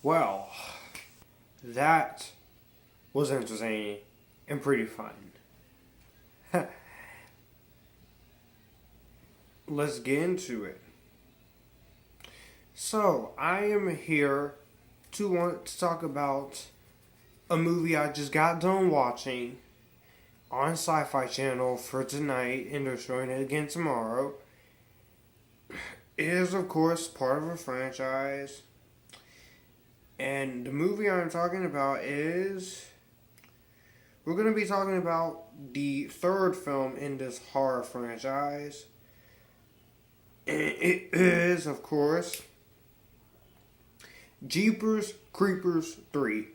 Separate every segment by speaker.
Speaker 1: Well, that was entertaining and pretty fun. Let's get into it. So, I am here to talk about a movie I just got done watching on Sci-Fi Channel for tonight, and they're showing it again tomorrow. It is, of course, part of a franchise. And the movie I'm talking about is... We're going to be talking about the third film in this horror franchise. And it is, of course, Jeepers Creepers 3,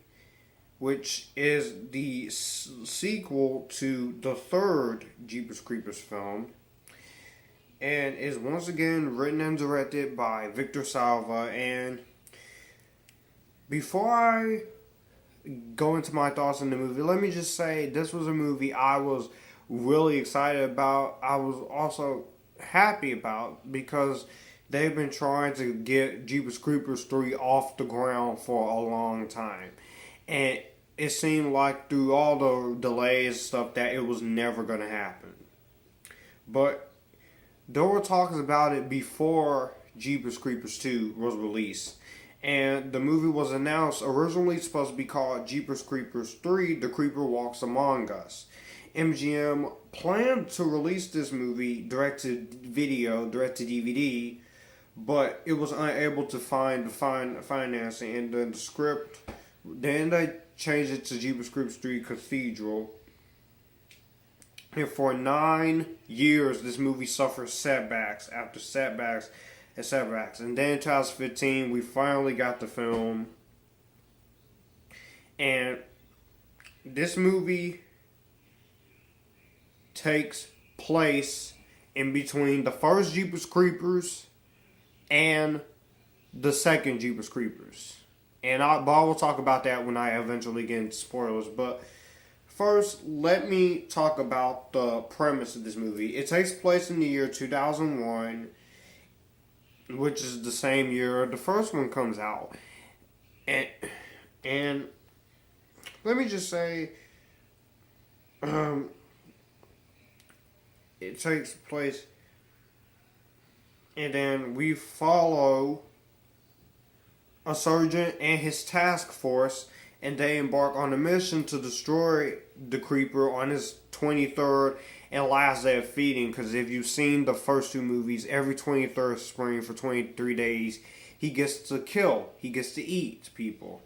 Speaker 1: which is the sequel to the third Jeepers Creepers film, and is once again written and directed by Victor Salva. And before I go into my thoughts on the movie, let me just say this was a movie I was really excited about. I was also happy about because they've been trying to get Jeepers Creepers 3 off the ground for a long time. And it seemed like through all the delays and stuff that it was never going to happen. But there were talks about it before Jeepers Creepers 2 was released. And the movie was announced originally supposed to be called Jeepers Creepers 3, The Creeper Walks Among Us. MGM planned to release this movie direct to DVD, but it was unable to find the financing, and the script. Then they changed it to Jeepers Creepers 3 Cathedral. And for 9 years, this movie suffered setbacks after setbacks and setbacks. And then in 2015, we finally got the film. And this movie takes place in between the first Jeepers Creepers and the second Jeepers Creepers. And I will talk about that when I eventually get into spoilers. But first, let me talk about the premise of this movie. It takes place in the year 2001, which is the same year the first one comes out. And let me just say, it takes place, and then we follow a surgeon and his task force, and they embark on a mission to destroy the creeper on his 23rd and last day of feeding. Because if you've seen the first two movies, every 23rd spring for 23 days, he gets to kill. He gets to eat people.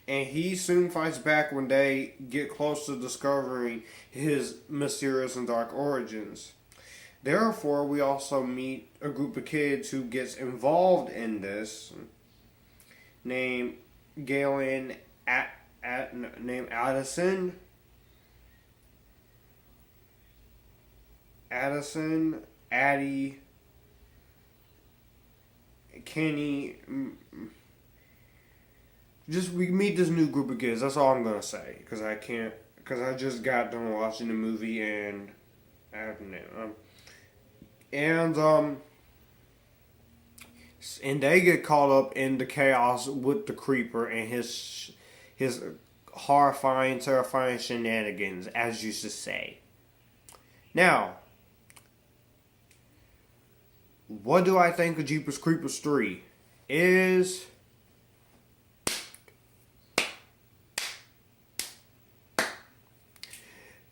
Speaker 1: And he soon fights back when they get close to discovering his mysterious and dark origins. Therefore, we also meet a group of kids who gets involved in this, named Galen, named Addison, Addie, Kenny. Just we meet this new group of kids. That's all I'm gonna say, because I just got done watching the movie and they get caught up in the chaos with the creeper and his horrifying, terrifying shenanigans, as you should say. Now, what do I think of Jeepers Creepers 3?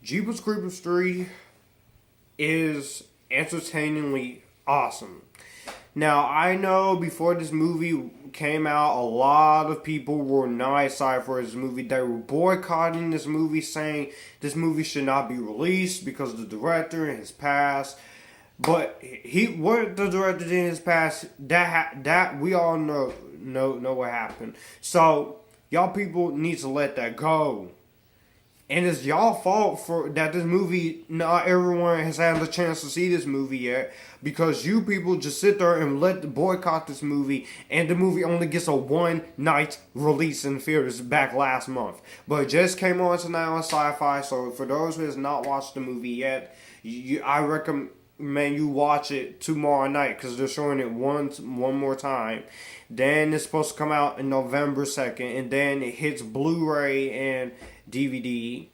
Speaker 1: Jeepers Creepers 3 is entertainingly awesome. Now, I know before this movie came out, a lot of people were not excited for this movie. They were boycotting this movie, saying this movie should not be released because of the director and his past. But what the director did in his past, that we all know what happened. So, y'all people need to let that go. And it's y'all fault for that this movie, not everyone has had the chance to see this movie yet, because you people just sit there and boycott this movie, and the movie only gets a one-night release in theaters back last month. But it just came on tonight on Sci-Fi, so for those who has not watched the movie yet, I recommend man, you watch it tomorrow night because they're showing it one more time. Then it's supposed to come out in November 2nd, and then it hits Blu-ray and DVD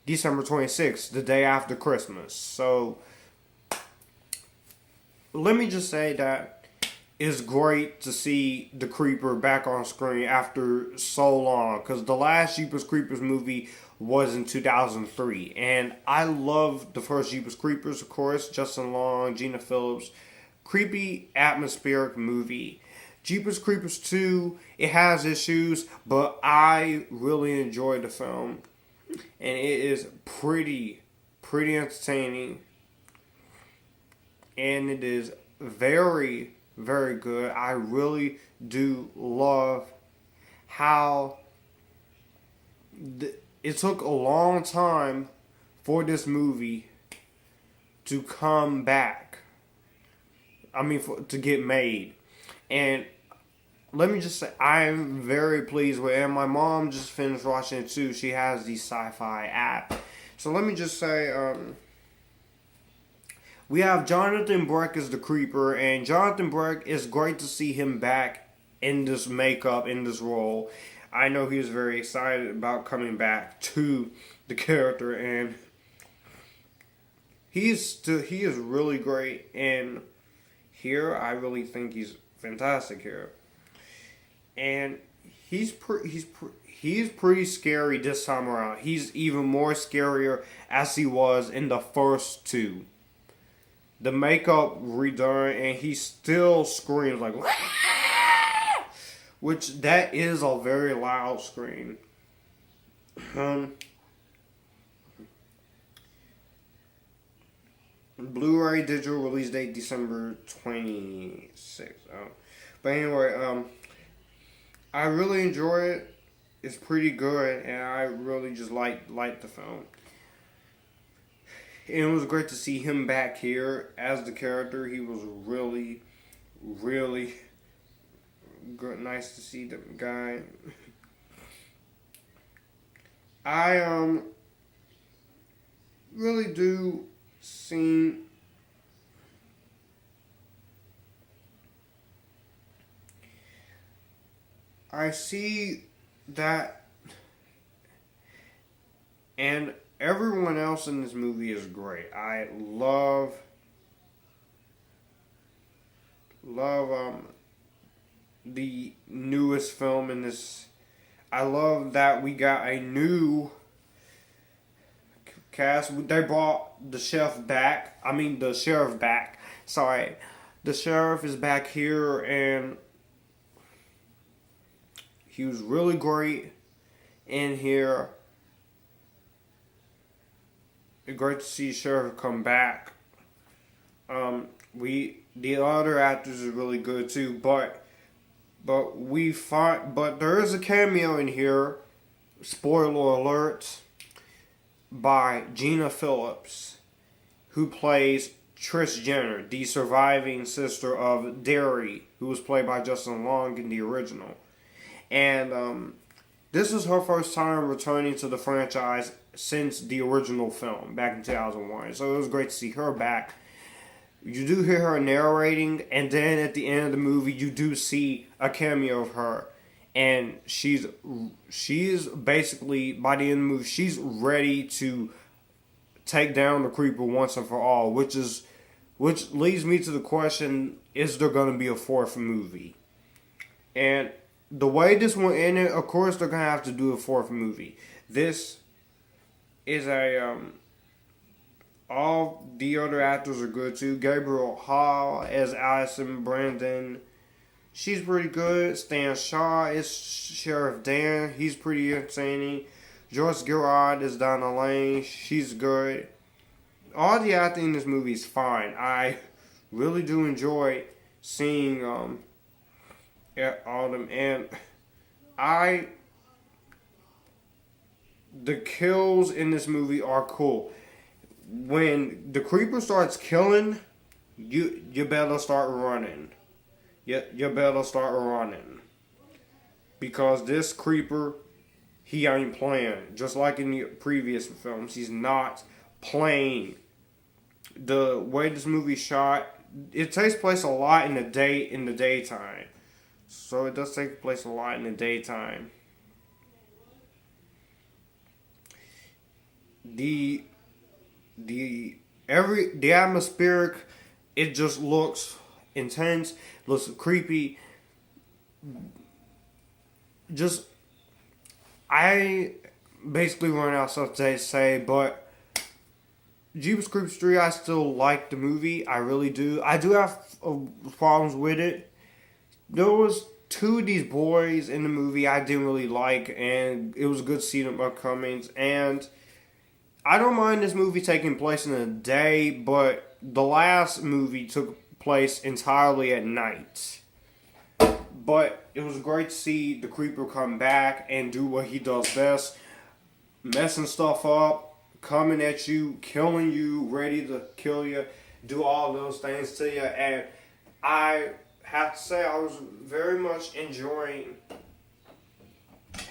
Speaker 1: December 26th, the day after Christmas. So let me just say that it's great to see the Creeper back on screen after so long, because the last Jeepers Creepers movie was in 2003, and I love the first Jeepers Creepers, of course, Justin Long, Gina Phillips, creepy, atmospheric movie. Jeepers Creepers 2, it has issues, but I really enjoyed the film, and it is pretty entertaining, and it is very, very good. I really do love how it took a long time for this movie to come back. I mean, to get made. And let me just say, I am very pleased with it. And my mom just finished watching it too. She has the Sci-Fi app. So let me just say, we have Jonathan Breck as the Creeper. And Jonathan Breck, is great to see him back in this makeup, in this role. I know he was very excited about coming back to the character, and he is really great. And here, I really think he's fantastic here, and he's pretty scary this time around. He's even more scarier as he was in the first two. The makeup redone, and he still screams like. Which, that is a very loud scream. Blu-ray digital release date December 26th. But anyway, I really enjoy it. It's pretty good, and I really just like the film. And it was great to see him back here as the character. He was really good. Nice to see the guy. I really do see that, and everyone else in this movie is great. I love the newest film in this. I love that we got a new cast. They brought the sheriff back. Sorry. The sheriff is back here, and he was really great in here. It's great to see Sheriff come back. The other actors are really good too, but there is a cameo in here, spoiler alert, by Gina Phillips, who plays Trish Jenner, the surviving sister of Diaries, who was played by Justin Long in the original. And this is her first time returning to the franchise since the original film back in 2001. So it was great to see her back. You do hear her narrating, and then at the end of the movie, you do see a cameo of her, and she's basically, by the end of the movie, she's ready to take down the Creeper once and for all, which leads me to the question: is there going to be a fourth movie? And the way this one ended, of course, they're going to have to do a fourth movie. This is all the other actors are good too. Gabrielle Haugh as Allison Brandon, she's pretty good. Stan Shaw is Sheriff Dan, he's pretty entertaining. Joyce Gilrod is Donna Lane, she's good. All the acting in this movie is fine. I really do enjoy seeing all of them, and the kills in this movie are cool. When the Creeper starts killing, you better start running. You better start running. Because this Creeper, he ain't playing. Just like in the previous films, he's not playing. the way this movie shot, it takes place a lot in the daytime. So it does take place a lot in the daytime. The the atmospheric, it just looks intense, looks creepy. Just I basically run out of stuff to say, but Jeepers Creepers 3, I still like the movie. I really do. I do have problems with it. There was two of these boys in the movie I didn't really like, and it was good seeing them upcomings. And I don't mind this movie taking place in the day, but the last movie took place entirely at night. But it was great to see the Creeper come back and do what he does best, messing stuff up, coming at you, killing you, ready to kill you, do all those things to you. And I have to say, I was very much enjoying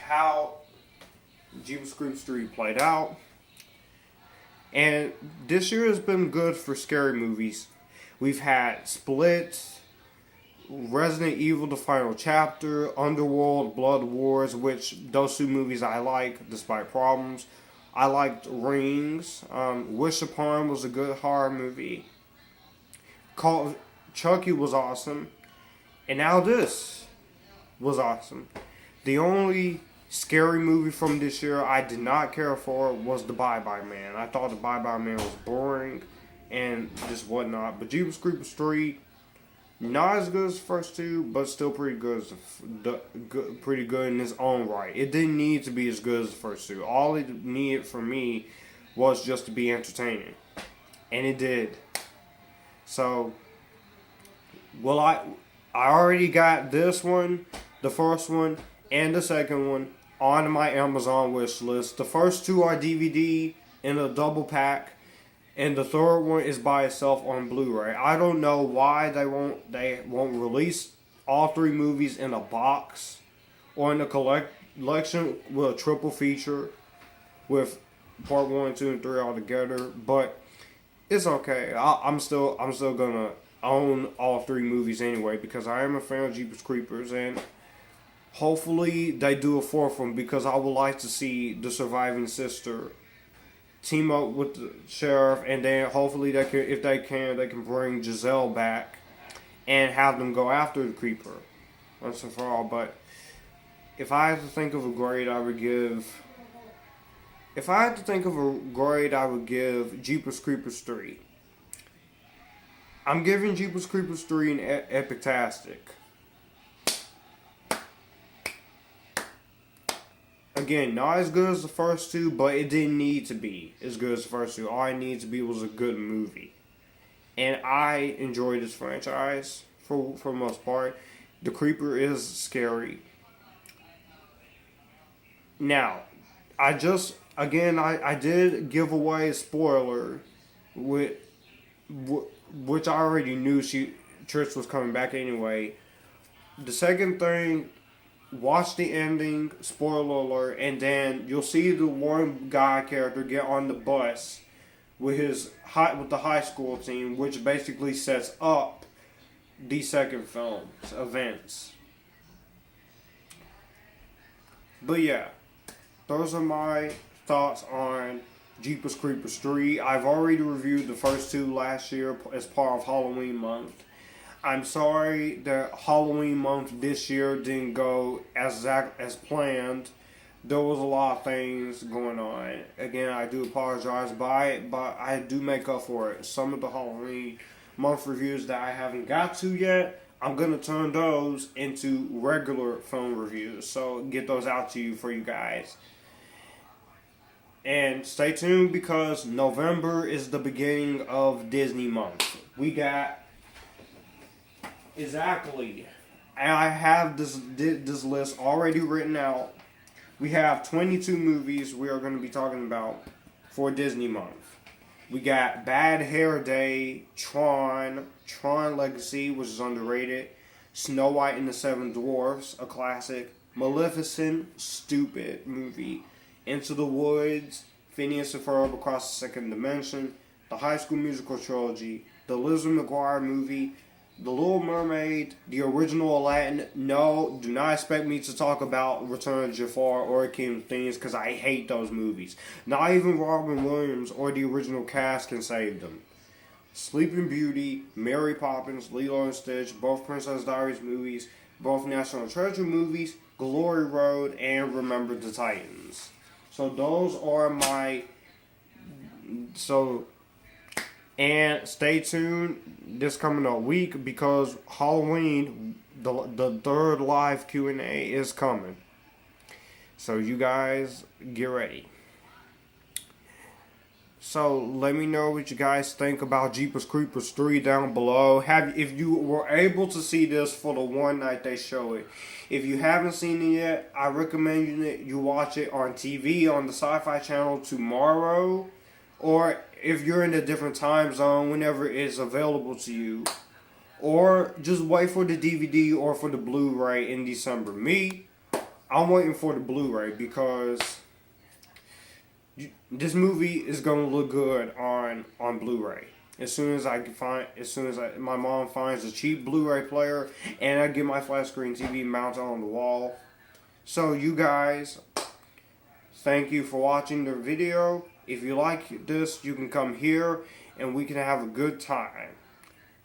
Speaker 1: how Jeepers Creepers 3 played out. And this year has been good for scary movies. We've had Split, Resident Evil: The Final Chapter, Underworld, Blood Wars, which those two movies I like despite problems. I liked Rings. Wish Upon was a good horror movie. Chucky was awesome. And now this was awesome. The only scary movie from this year I did not care for was The Bye Bye Man. I thought The Bye Bye Man was boring and just whatnot. But Jeepers Creepers 3, not as good as the first two, but still pretty good pretty good in its own right. It didn't need to be as good as the first two. All it needed from me was just to be entertaining. And it did. So, well, I already got this one, the first one, and the second one on my Amazon wish list. The first two are DVD in a double pack, and the third one is by itself on Blu-ray. I don't know why they won't release all three movies in a box or in a collection with a triple feature with part 1, 2, and 3 all together. But it's okay. I'm still gonna own all three movies anyway because I am a fan of Jeepers Creepers, and hopefully they do a fourth one because I would like to see the surviving sister team up with the sheriff, and then hopefully they can bring Giselle back and have them go after the Creeper once and for all. But if I had to think of a grade, I would give Jeepers Creepers 3. I'm giving Jeepers Creepers 3 an Epictastic. Again, not as good as the first two, but it didn't need to be as good as the first two. All it needed to be was a good movie. And I enjoyed this franchise for the most part. The Creeper is scary. Now, I did give away a spoiler which I already knew Trish was coming back anyway. The second thing, watch the ending, spoiler alert, and then you'll see the one guy character get on the bus with the high school team, which basically sets up the second film's events. But yeah, those are my thoughts on Jeepers Creepers 3. I've already reviewed the first two last year as part of Halloween month. I'm sorry that Halloween month this year didn't go as planned. There was a lot of things going on. Again, I do apologize but I do make up for it. Some of the Halloween month reviews that I haven't got to yet, I'm going to turn those into regular film reviews. So get those out to you for you guys. And stay tuned because November is the beginning of Disney month. We got exactly, and I have this list already written out. We have 22 movies we are going to be talking about for Disney month. We got Bad Hair Day, Tron Legacy, which is underrated, Snow White and the Seven Dwarfs, a classic, Maleficent, stupid movie, Into the Woods, Phineas and Ferb Across the Second Dimension, the High School Musical trilogy, the Lizzie McGuire movie, The Little Mermaid, the original Aladdin. No, do not expect me to talk about Return of Jafar or King of Thieves because I hate those movies. Not even Robin Williams or the original cast can save them. Sleeping Beauty, Mary Poppins, Lilo and Stitch, both Princess Diaries movies, both National Treasure movies, Glory Road, and Remember the Titans. So those are my... And stay tuned this coming up week because Halloween, the third live Q&A is coming. So you guys get ready. So let me know what you guys think about Jeepers Creepers 3 down below. If you were able to see this for the one night they show it. If you haven't seen it yet, I recommend you watch it on TV on the Sci-Fi Channel tomorrow. Or if you're in a different time zone, whenever it's available to you. Or just wait for the DVD or for the Blu-ray in December. Me, I'm waiting for the Blu-ray because this movie is gonna look good on Blu-ray. As soon as my mom finds a cheap Blu-ray player and I get my flat screen TV mounted on the wall. So you guys, thank you for watching the video. If you like this, you can come here and we can have a good time.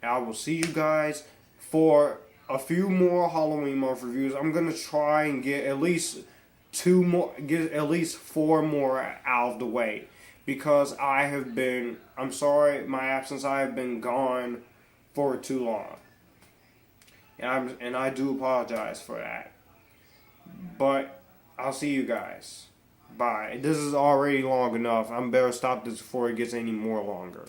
Speaker 1: And I will see you guys for a few more Halloween month reviews. I'm gonna try and get at least 4 more out of the way because I'm sorry, my absence, I have been gone for too long. And I do apologize for that. But I'll see you guys. Bye. This is already long enough. I'm better stop this before it gets any more longer.